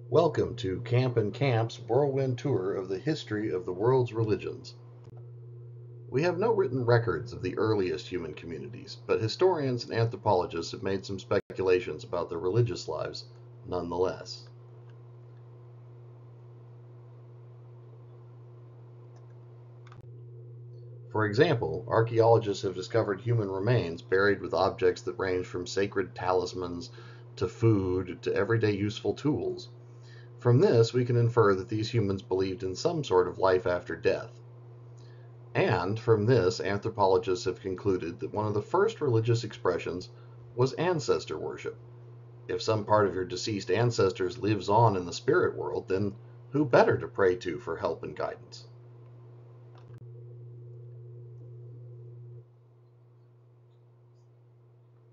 Welcome to Camp and Camp's whirlwind tour of the history of the world's religions. We have no written records of the earliest human communities, but historians and anthropologists have made some speculations about their religious lives nonetheless. For example, archaeologists have discovered human remains buried with objects that range from sacred talismans to food to everyday useful tools. From this, we can infer that these humans believed in some sort of life after death. And from this, anthropologists have concluded that one of the first religious expressions was ancestor worship. If some part of your deceased ancestors lives on in the spirit world, then who better to pray to for help and guidance?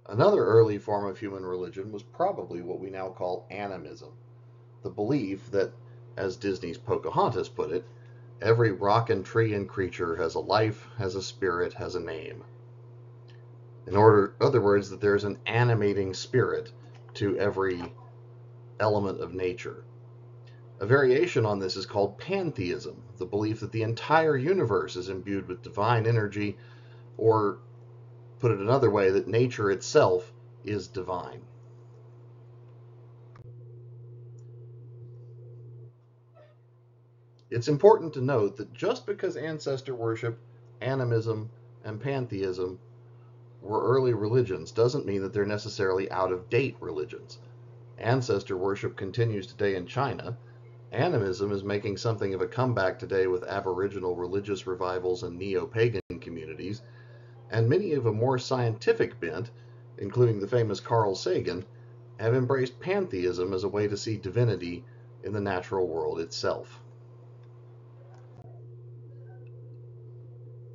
Another early form of human religion was probably what we now call animism, the belief that, as Disney's Pocahontas put it, every rock and tree and creature has a life, has a spirit, has a name. In other words, that there's an animating spirit to every element of nature. A variation on this is called pantheism, the belief that the entire universe is imbued with divine energy, or put it another way, that nature itself is divine. It's important to note that just because ancestor worship, animism, and pantheism were early religions doesn't mean that they're necessarily out of date religions. Ancestor worship continues today in China. Animism is making something of a comeback today with Aboriginal religious revivals and neo pagan communities, and many of a more scientific bent, including the famous Carl Sagan, have embraced pantheism as a way to see divinity in the natural world itself.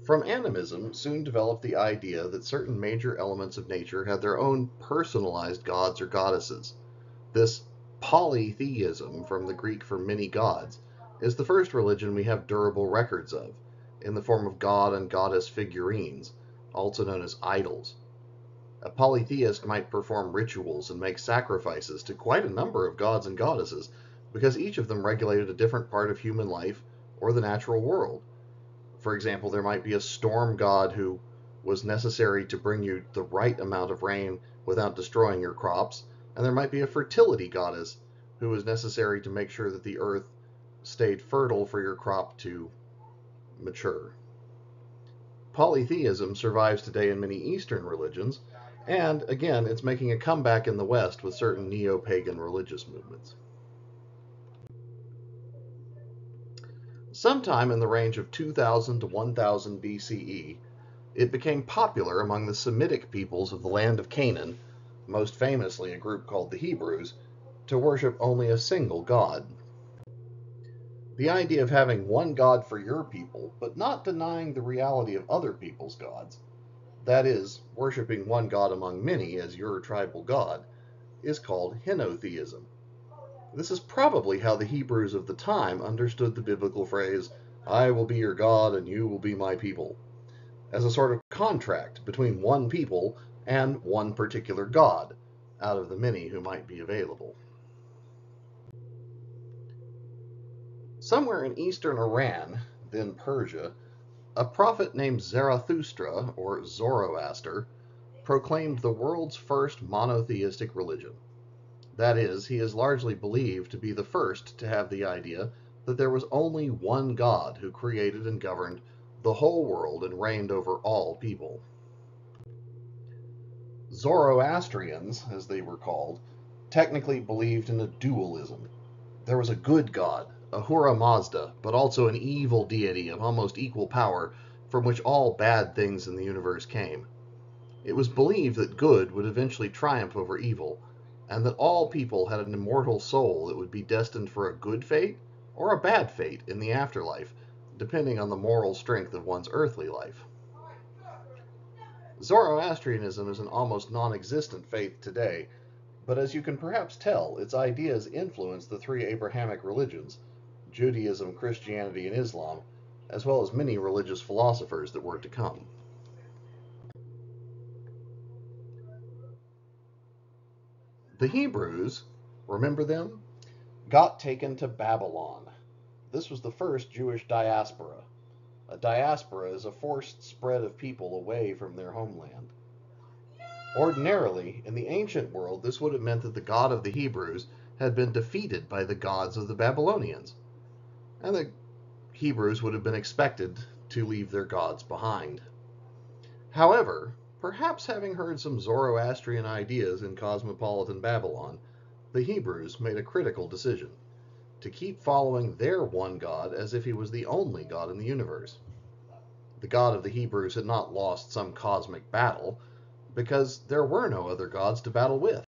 From animism soon developed the idea that certain major elements of nature had their own personalized gods or goddesses. This polytheism, from the Greek for many gods, is the first religion we have durable records of, in the form of god and goddess figurines, also known as idols. A polytheist might perform rituals and make sacrifices to quite a number of gods and goddesses, because each of them regulated a different part of human life or the natural world. For example, there might be a storm god who was necessary to bring you the right amount of rain without destroying your crops, and there might be a fertility goddess who was necessary to make sure that the earth stayed fertile for your crop to mature. Polytheism survives today in many Eastern religions, and again, it's making a comeback in the West with certain neo pagan religious movements. Sometime in the range of 2000 to 1000 BCE, it became popular among the Semitic peoples of the land of Canaan, most famously a group called the Hebrews, to worship only a single god. The idea of having one god for your people, but not denying the reality of other people's gods, that is, worshiping one god among many as your tribal god, is called henotheism. This is probably how the Hebrews of the time understood the biblical phrase, I will be your God and you will be my people, as a sort of contract between one people and one particular god, out of the many who might be available. Somewhere in eastern Iran, then Persia, a prophet named Zarathustra, or Zoroaster, proclaimed the world's first monotheistic religion. That is, he is largely believed to be the first to have the idea that there was only one God who created and governed the whole world and reigned over all people. Zoroastrians, as they were called, technically believed in a dualism. There was a good God, Ahura Mazda, but also an evil deity of almost equal power from which all bad things in the universe came. It was believed that good would eventually triumph over evil, and that all people had an immortal soul that would be destined for a good fate or a bad fate in the afterlife, depending on the moral strength of one's earthly life. Zoroastrianism is an almost non existent faith today, but as you can perhaps tell, its ideas influenced the three Abrahamic religions Judaism, Christianity, and Islam, as well as many religious philosophers that were to come. The Hebrews, remember them? got taken to Babylon. This was the first Jewish diaspora. A diaspora is a forced spread of people away from their homeland. Ordinarily, in the ancient world, this would have meant that the God of the Hebrews had been defeated by the gods of the Babylonians, and the Hebrews would have been expected to leave their gods behind. However, perhaps having heard some Zoroastrian ideas in cosmopolitan Babylon, the Hebrews made a critical decision to keep following their one God as if he was the only God in the universe. The God of the Hebrews had not lost some cosmic battle, because there were no other gods to battle with.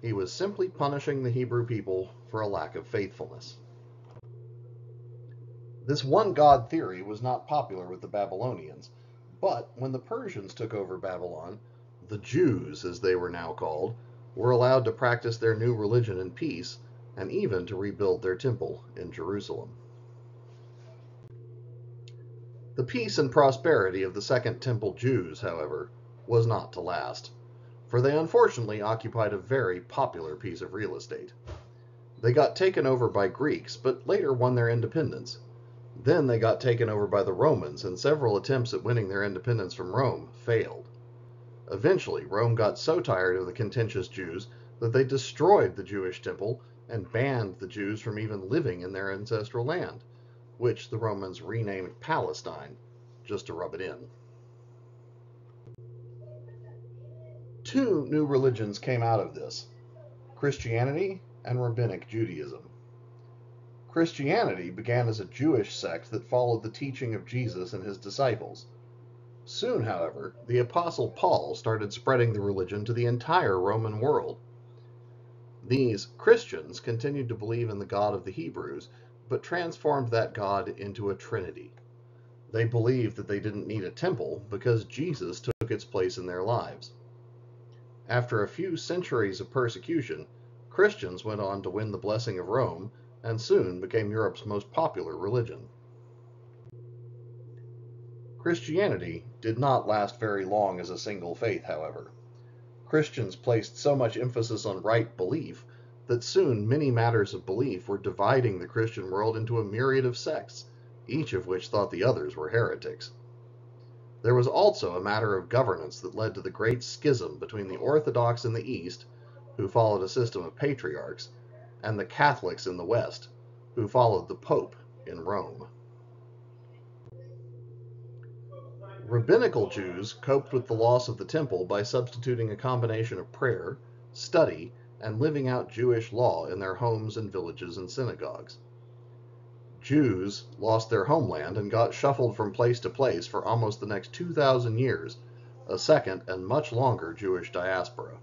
He was simply punishing the Hebrew people for a lack of faithfulness. This one God theory was not popular with the Babylonians, but when the Persians took over Babylon, the Jews, as they were now called, were allowed to practice their new religion in peace and even to rebuild their temple in Jerusalem. The peace and prosperity of the Second Temple Jews, however, was not to last, for they unfortunately occupied a very popular piece of real estate. They got taken over by Greeks, but later won their independence. Then they got taken over by the Romans, and several attempts at winning their independence from Rome failed. Eventually, Rome got so tired of the contentious Jews that they destroyed the Jewish temple and banned the Jews from even living in their ancestral land, which the Romans renamed Palestine, just to rub it in. Two new religions came out of this: Christianity and Rabbinic Judaism. Christianity began as a Jewish sect that followed the teaching of Jesus and his disciples. Soon, however, the Apostle Paul started spreading the religion to the entire Roman world. These Christians continued to believe in the God of the Hebrews, but transformed that God into a trinity. They believed that they didn't need a temple because Jesus took its place in their lives. After a few centuries of persecution, Christians went on to win the blessing of Rome and soon became Europe's most popular religion. Christianity did not last very long as a single faith, however. Christians placed so much emphasis on right belief that soon many matters of belief were dividing the Christian world into a myriad of sects, each of which thought the others were heretics. There was also a matter of governance that led to the great schism between the Orthodox in the East, who followed a system of patriarchs, and the Catholics in the West, who followed the Pope in Rome. Rabbinical Jews coped with the loss of the temple by substituting a combination of prayer, study, and living out Jewish law in their homes and villages and synagogues. Jews lost their homeland and got shuffled from place to place for almost the next 2,000 years, a second and much longer Jewish diaspora.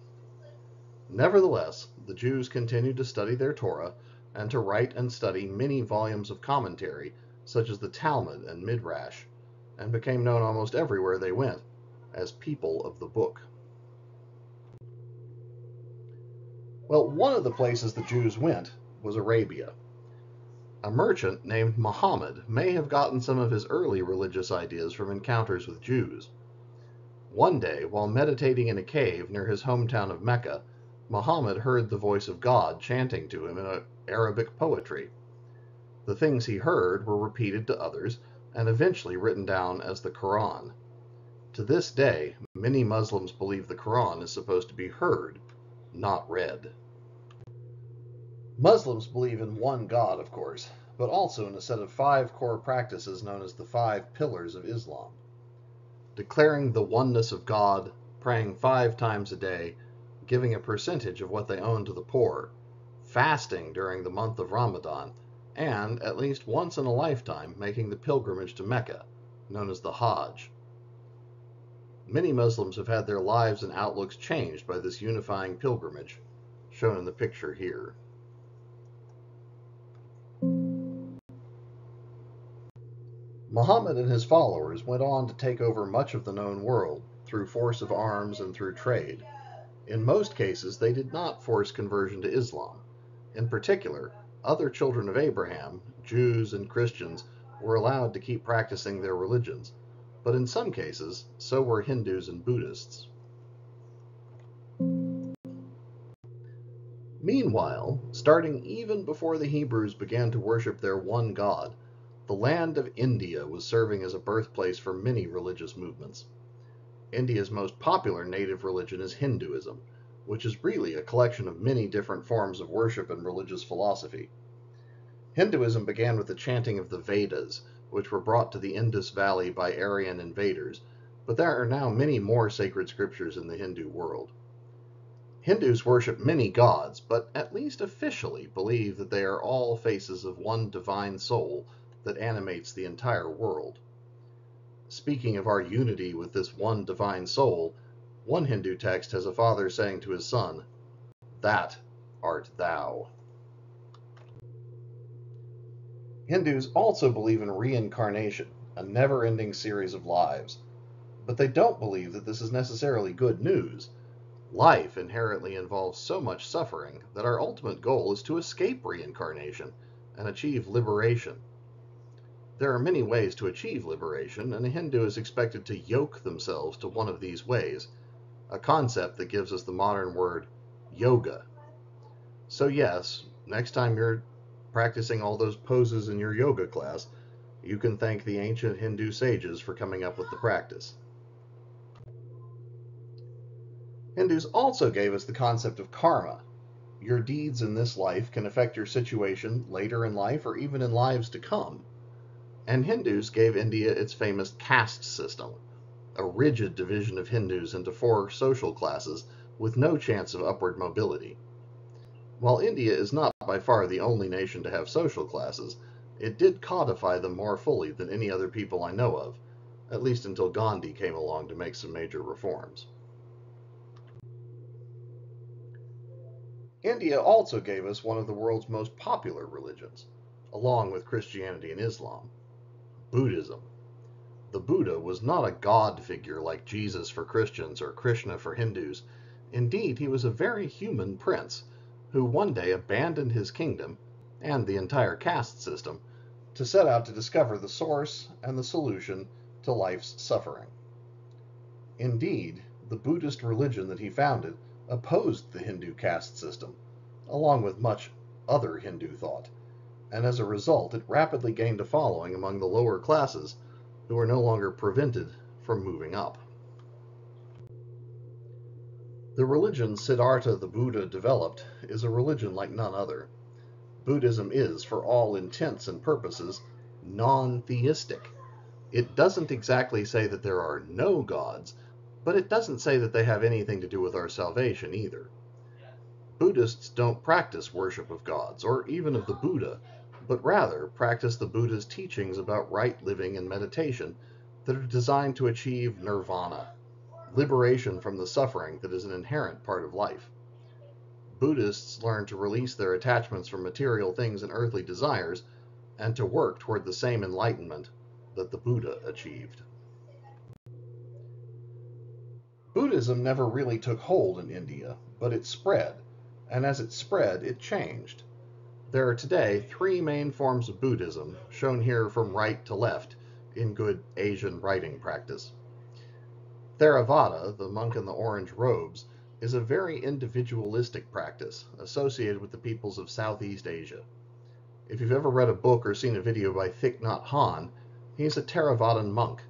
Nevertheless, the Jews continued to study their Torah and to write and study many volumes of commentary, such as the Talmud and Midrash, and became known almost everywhere they went as people of the book. Well, one of the places the Jews went was Arabia. A merchant named Muhammad may have gotten some of his early religious ideas from encounters with Jews. One day, while meditating in a cave near his hometown of Mecca, Muhammad heard the voice of God chanting to him in Arabic poetry. The things he heard were repeated to others and eventually written down as the Quran. To this day, many Muslims believe the Quran is supposed to be heard, not read. Muslims believe in one God, of course, but also in a set of 5 core practices known as the 5 pillars of Islam. Declaring the oneness of God, praying 5 times a day, giving a percentage of what they own to the poor, fasting during the month of Ramadan, and, at least once in a lifetime, making the pilgrimage to Mecca, known as the Hajj. Many Muslims have had their lives and outlooks changed by this unifying pilgrimage, shown in the picture here. Muhammad and his followers went on to take over much of the known world, through force of arms and through trade. In most cases, they did not force conversion to Islam. In particular, other children of Abraham, Jews and Christians, were allowed to keep practicing their religions, but in some cases, so were Hindus and Buddhists. Meanwhile, starting even before the Hebrews began to worship their one God, the land of India was serving as a birthplace for many religious movements. India's most popular native religion is Hinduism, which is really a collection of many different forms of worship and religious philosophy. Hinduism began with the chanting of the Vedas, which were brought to the Indus Valley by Aryan invaders, but there are now many more sacred scriptures in the Hindu world. Hindus worship many gods, but at least officially believe that they are all faces of one divine soul that animates the entire world. Speaking of our unity with this one divine soul, one Hindu text has a father saying to his son, "That art thou." Hindus also believe in reincarnation, a never-ending series of lives, but they don't believe that this is necessarily good news. Life inherently involves so much suffering that our ultimate goal is to escape reincarnation and achieve liberation. There are many ways to achieve liberation, and a Hindu is expected to yoke themselves to one of these ways, a concept that gives us the modern word yoga. So yes, next time you're practicing all those poses in your yoga class, you can thank the ancient Hindu sages for coming up with the practice. Hindus also gave us the concept of karma. Your deeds in this life can affect your situation later in life or even in lives to come. And Hindus gave India its famous caste system, a rigid division of Hindus into 4 social classes with no chance of upward mobility. While India is not by far the only nation to have social classes, it did codify them more fully than any other people I know of, at least until Gandhi came along to make some major reforms. India also gave us one of the world's most popular religions, along with Christianity and Islam, Buddhism. The Buddha was not a god figure like Jesus for Christians or Krishna for Hindus. Indeed, he was a very human prince who one day abandoned his kingdom and the entire caste system to set out to discover the source and the solution to life's suffering. Indeed, the Buddhist religion that he founded opposed the Hindu caste system, along with much other Hindu thought, and as a result it rapidly gained a following among the lower classes who were no longer prevented from moving up. The religion Siddhartha the Buddha developed is a religion like none other. Buddhism is, for all intents and purposes, non-theistic. It doesn't exactly say that there are no gods, but it doesn't say that they have anything to do with our salvation either. Buddhists don't practice worship of gods, or even of the Buddha, but rather practice the Buddha's teachings about right living and meditation that are designed to achieve nirvana, liberation from the suffering that is an inherent part of life. Buddhists learn to release their attachments from material things and earthly desires, and to work toward the same enlightenment that the Buddha achieved. Buddhism never really took hold in India, but it spread, and as it spread, it changed. There are today 3 main forms of Buddhism, shown here from right to left, in good Asian writing practice. Theravada, the monk in the orange robes, is a very individualistic practice associated with the peoples of Southeast Asia. If you've ever read a book or seen a video by Thich Nhat Hanh, he's a Theravadan monk.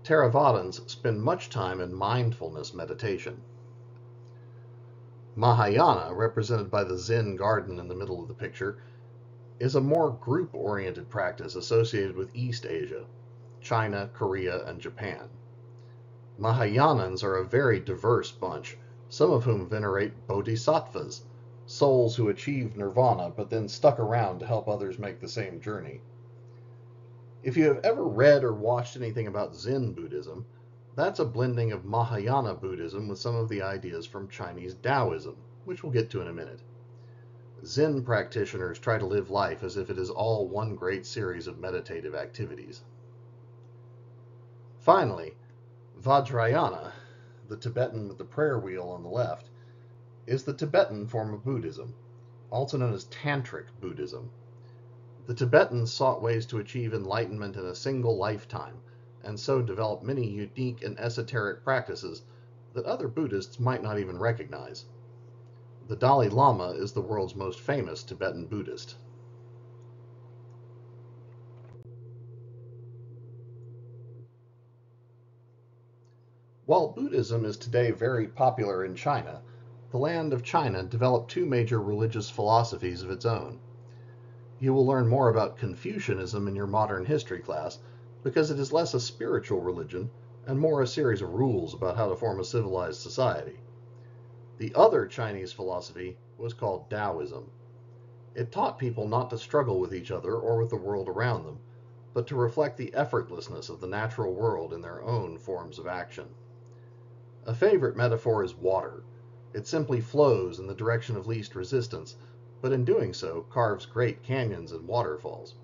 Theravadins spend much time in mindfulness meditation. Mahayana, represented by the Zen garden in the middle of the picture, is a more group-oriented practice associated with East Asia, China, Korea, and Japan. Mahayanans are a very diverse bunch, some of whom venerate bodhisattvas, souls who achieved nirvana but then stuck around to help others make the same journey. If you have ever read or watched anything about Zen Buddhism, that's a blending of Mahayana Buddhism with some of the ideas from Chinese Taoism, which we'll get to in a minute. Zen practitioners try to live life as if it is all one great series of meditative activities. Finally, Vajrayana, the Tibetan with the prayer wheel on the left, is the Tibetan form of Buddhism, also known as Tantric Buddhism. The Tibetans sought ways to achieve enlightenment in a single lifetime, and so developed many unique and esoteric practices that other Buddhists might not even recognize. The Dalai Lama is the world's most famous Tibetan Buddhist. While Buddhism is today very popular in China, the land of China developed two major religious philosophies of its own. You will learn more about Confucianism in your modern history class because it is less a spiritual religion and more a series of rules about how to form a civilized society. The other Chinese philosophy was called Taoism. It taught people not to struggle with each other or with the world around them, but to reflect the effortlessness of the natural world in their own forms of action. A favorite metaphor is water. It simply flows in the direction of least resistance, but in doing so carves great canyons and waterfalls.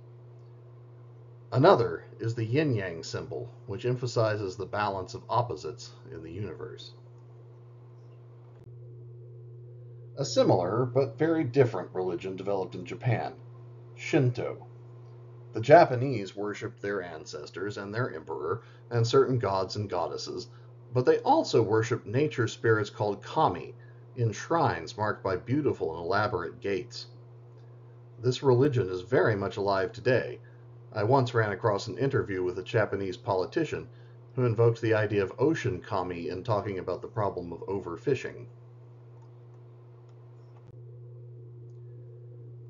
Another is the yin-yang symbol, which emphasizes the balance of opposites in the universe. A similar but very different religion developed in Japan, Shinto. The Japanese worshipped their ancestors and their emperor and certain gods and goddesses, but they also worshipped nature spirits called kami in shrines marked by beautiful and elaborate gates. This religion is very much alive today. I once ran across an interview with a Japanese politician who invoked the idea of ocean kami in talking about the problem of overfishing.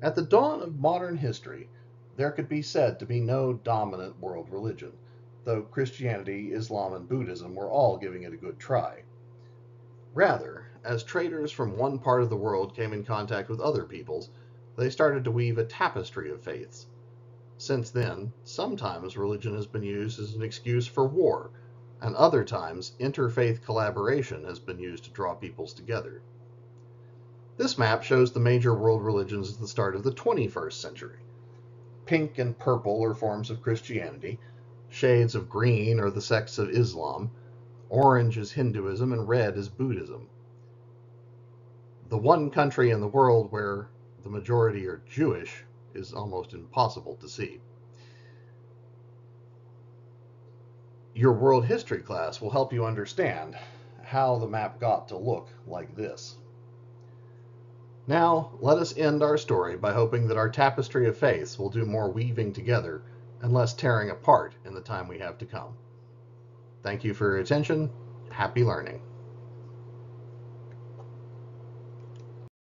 At the dawn of modern history, there could be said to be no dominant world religion, though Christianity, Islam, and Buddhism were all giving it a good try. Rather, as traders from one part of the world came in contact with other peoples, they started to weave a tapestry of faiths. Since then, sometimes religion has been used as an excuse for war, and other times interfaith collaboration has been used to draw peoples together. This map shows the major world religions at the start of the 21st century. Pink and purple are forms of Christianity, shades of green are the sects of Islam, orange is Hinduism, and red is Buddhism. The one country in the world where the majority are Jewish is almost impossible to see. Your world history class will help you understand how the map got to look like this. Now, let us end our story by hoping that our tapestry of faiths will do more weaving together and less tearing apart in the time we have to come. Thank you for your attention. Happy learning.